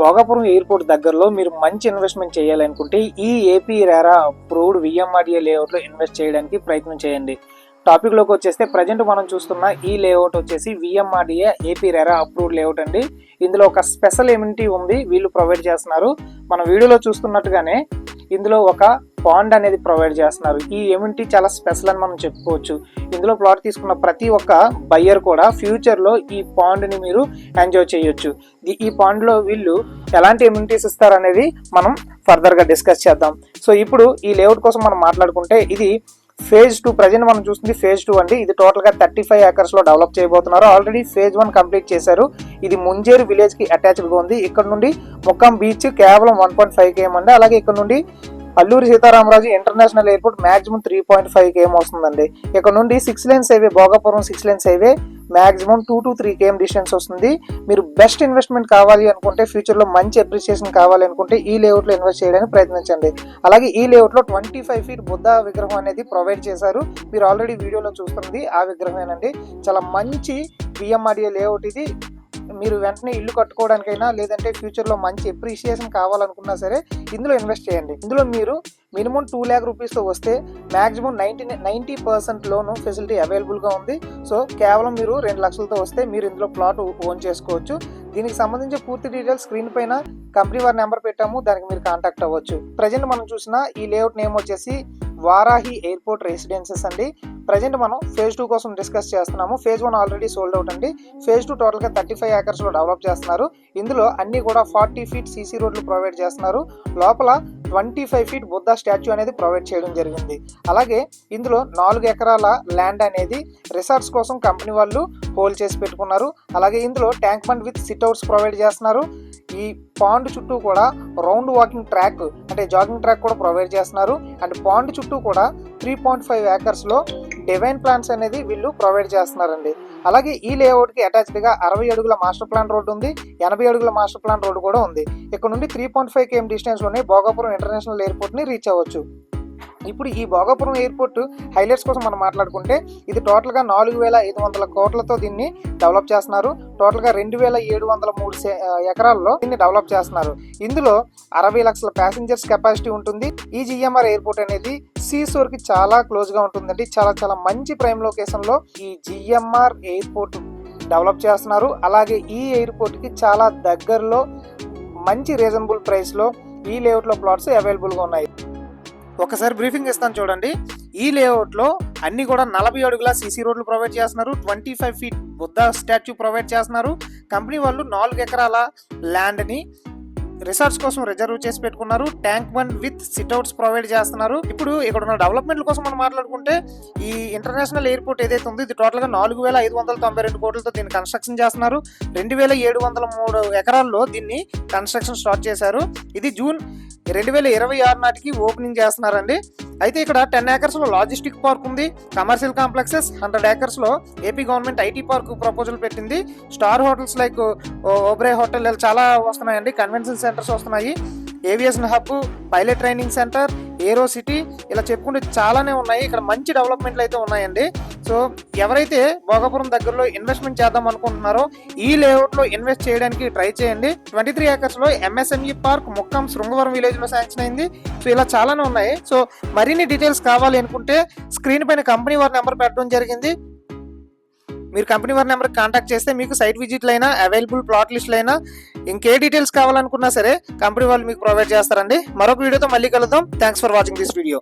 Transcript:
Bhogapuram airport దగ్గరలో మీరు మంచి ఇన్వెస్ట్మెంట్ చేయాలనుకుంటే ఈ ఏపీ రెరా అప్రూవ్డ్ విఎంఆర్డిఏ లేఅవుట్లో ఇన్వెస్ట్ చేయడానికి ప్రయత్నం చేయండి. టాపిక్లోకి వచ్చేస్తే ప్రజెంట్ మనం చూస్తున్న ఈ లేఅవుట్ వచ్చేసి VMRDA AP RERA approved layout అండి. ఇందులో ఒక స్పెషల్ ఎమ్యూనిటీ ఉంది, వీళ్ళు ప్రొవైడ్ చేస్తున్నారు. మన వీడియోలో చూస్తున్నట్టుగానే ఇందులో ఒక పాండ్ అనేది ప్రొవైడ్ చేస్తున్నారు. ఈ ఎమ్యూనిటీ చాలా స్పెషల్ అని మనం చెప్పుకోవచ్చు. ఇందులో ప్లాట్ తీసుకున్న ప్రతి ఒక్క బయ్యర్ కూడా ఫ్యూచర్లో ఈ పాండ్ని మీరు ఎంజాయ్ చేయొచ్చు. ఈ పాండ్లో వీళ్ళు ఎలాంటి ఎమ్యూనిటీస్ ఇస్తారనేది మనం ఫర్దర్గా డిస్కస్ చేద్దాం. సో ఇప్పుడు ఈ లేఅవుట్ కోసం మనం మాట్లాడుకుంటే ఇది ఫేజ్ 2 ప్రజెంట్ మనం చూస్తుంది ఫేజ్ 2 అండి. ఇది టోటల్గా 35 acres లో డెవలప్ చేయబోతున్నారు. ఆల్రెడీ ఫేజ్ 1 కంప్లీట్ చేశారు. ఇది ముంజేరు విలేజ్కి అటాచ్డ్గా ఉంది. ఇక్కడ నుండి ముక్కం బీచ్ కేవలం 1.5 km అండి. అలాగే ఇక్కడ నుండి Alluri Sitaramaraju international airport maximum 3.5 km వస్తుందండి. ఇక్కడ నుండి 6 lanes highway Bhogapuram 6 lanes highway maximum 2 to 3 km distance వస్తుంది. మీరు బెస్ట్ ఇన్వెస్ట్మెంట్ కావాలి అనుకుంటే, ఫ్యూచర్లో మంచి అప్రిసియేషన్ కావాలి అనుకుంటే ఈ లేఅవుట్లో ఇన్వెస్ట్ చేయడానికి ప్రయత్నించండి. అలాగే ఈ లేఅవుట్లో 25 feet బుద్ధ విగ్రహం అనేది ప్రొవైడ్ చేశారు. మీరు ఆల్రెడీ వీడియోలో చూస్తుంది ఆ విగ్రహమేనండి. చాలా మంచి విఎంఆర్డిఏ లేఅవుట్ ఇది. మీరు వెంటనే ఇల్లు కట్టుకోవడానికైనా లేదంటే ఫ్యూచర్లో మంచి అప్రిషియేషన్ కావాలనుకున్నా సరే ఇందులో ఇన్వెస్ట్ చేయండి. ఇందులో మీరు మినిమం 2 lakh రూపీస్తో వస్తే మ్యాక్సిమం 90% లోను ఫెసిలిటీ అవైలబుల్గా ఉంది. సో కేవలం మీరు 2 లక్షలతో వస్తే మీరు ఇందులో ప్లాట్ ఓన్ చేసుకోవచ్చు. దీనికి సంబంధించి పూర్తి డీటెయిల్స్ స్క్రీన్ పైన కంపెనీ వారి నెంబర్ పెట్టాము, దానికి మీరు కాంటాక్ట్ అవ్వచ్చు. ప్రజెంట్ మనం చూసిన ఈ లేఅవుట్ నేమ్ వచ్చేసి వారాహి ఎయిర్పోర్ట్ రెసిడెన్సెస్ అండి. ప్రజెంట్ మనం ఫేజ్ 2 కోసం డిస్కస్ చేస్తున్నాము. ఫేజ్ 1 ఆల్రెడీ సోల్డ్ అవుట్ అండి. ఫేజ్ 2 టోటల్గా 35 acres లో డెవలప్ చేస్తున్నారు. ఇందులో అన్ని కూడా 40 feet సీసీ రోడ్లు ప్రొవైడ్ చేస్తున్నారు. లోపల 25 feet బుద్ధ స్టాచ్యూ అనేది ప్రొవైడ్ చేయడం జరిగింది. అలాగే ఇందులో 4 acres ల్యాండ్ అనేది రిసార్ట్స్ కోసం కంపెనీ వాళ్ళు హోల్డ్ చేసి పెట్టుకున్నారు. అలాగే ఇందులో tank bund with sit-outs provide చేస్తున్నారు. ఈ పాండ్ చుట్టూ కూడా రౌండ్ వాకింగ్ ట్రాక్ అంటే జాగింగ్ ట్రాక్ కూడా ప్రొవైడ్ చేస్తున్నారు. అండ్ పాండ్ చుట్టూ కూడా 3.5 acres లో డివైన్ ప్లాంట్స్ అనేది వీళ్ళు ప్రొవైడ్ చేస్తున్నారండి. అలాగే ఈ లేఅవుట్కి అటాచ్డ్గా 60 అడుగుల మాస్టర్ ప్లాన్ రోడ్డు ఉంది, 80 అడుగుల మాస్టర్ ప్లాన్ రోడ్డు కూడా ఉంది. ఇక్కడ నుండి 3.5 km డిస్టెన్స్లోనే భోగాపురం ఇంటర్నేషనల్ ఎయిర్పోర్ట్ని రీచ్ అవ్వచ్చు. ఇప్పుడు ఈ భోగాపురం ఎయిర్పోర్ట్ హైలైట్స్ కోసం మనం మాట్లాడుకుంటే ఇది టోటల్గా 4,500 కోట్లతో దీన్ని డెవలప్ చేస్తున్నారు. టోటల్గా 2,703 ఎకరాల్లో దీన్ని డెవలప్ చేస్తున్నారు. ఇందులో 60 లక్షల ప్యాసింజర్స్ కెపాసిటీ ఉంటుంది. ఈ జిఎంఆర్ ఎయిర్పోర్ట్ అనేది సీసోర్ కి చాలా క్లోజ్ గా ఉంటుందండి. చాలా మంచి ప్రైమ్ లొకేషన్ లో ఈ జిఎంఆర్ ఎయిర్పోర్ట్ డెవలప్ చేస్తున్నారు. అలాగే ఈ ఎయిర్పోర్ట్ కి చాలా దగ్గరలో మంచి రీజనబుల్ ప్రైస్ లో ఈ లేఅవుట్ లో ప్లాట్స్ అవైలబుల్ గా ఉన్నాయి. ఒకసారి బ్రీఫింగ్ ఇస్తాను చూడండి. ఈ లేఅవుట్ లో అన్ని కూడా 40 అడుగుల సీసీ రోడ్లు ప్రొవైడ్ చేస్తున్నారు. 25 feet బుద్ధ స్టాచ్యూ ప్రొవైడ్ చేస్తున్నారు. కంపెనీ వాళ్ళు 4 acres ల్యాండ్ ని రిసార్ట్స్ కోసం రిజర్వ్ చేసి పెట్టుకున్నారు. Tank bund with sit-outs provide చేస్తున్నారు. ఇప్పుడు ఇక్కడ ఉన్న డెవలప్మెంట్ కోసం మనం మాట్లాడుకుంటే ఈ ఇంటర్నేషనల్ ఎయిర్పోర్ట్ ఏదైతే ఉందో ఇది టోటల్గా 4,592 కోట్లతో దీన్ని కన్స్ట్రక్షన్ చేస్తున్నారు. 2,703 ఎకరాల్లో దీన్ని కన్స్ట్రక్షన్ స్టార్ట్ చేశారు. ఇది జూన్ 2026 నాటికి ఓపెనింగ్ చేస్తున్నారండి. అయితే ఇక్కడ 10 acres లో లాజిస్టిక్ పార్క్ ఉంది, కమర్షియల్ కాంప్లెక్సెస్, 100 acres లో AP government IT park proposal పెట్టింది. Star hotels like Oberoi hotel చాలా వస్తున్నాయండి. కన్వెన్షన్ సెంటర్స్ వస్తున్నాయి. Aviation hub, pilot training centre, aero city ఇలా చెప్పుకుంటే చాలానే ఉన్నాయి. ఇక్కడ మంచి డెవలప్మెంట్లు అయితే ఉన్నాయండి. సో ఎవరైతే భోగాపురం దగ్గరలో ఇన్వెస్ట్మెంట్ చేద్దాం అనుకుంటున్నారో ఈ లేఅవుట్ లో ఇన్వెస్ట్ చేయడానికి ట్రై చేయండి. 23 acres లో ఎంఎస్ఎంఈ పార్క్ ముక్కం శృంగవరం విలేజ్ లో శాంక్షన్ అయింది. సో ఇలా చాలానే ఉన్నాయి. సో మరిన్ని డీటెయిల్స్ కావాలి అనుకుంటే స్క్రీన్ పైన కంపెనీ వారి నెంబర్ పెట్టడం జరిగింది. మీరు కంపెనీ వారి నెంబర్కి కాంటాక్ట్ చేస్తే మీకు సైట్ విజిట్లు అయినా అవైలబుల్ ప్లాట్ లిస్టులు అయినా ఇంకే డీటెయిల్స్ కావాలనుకున్నా సరే కంపెనీ వాళ్ళు మీకు ప్రొవైడ్ చేస్తారండి. మరొక వీడియోతో మళ్ళీ కలుద్దాం. Thanks for watching this video.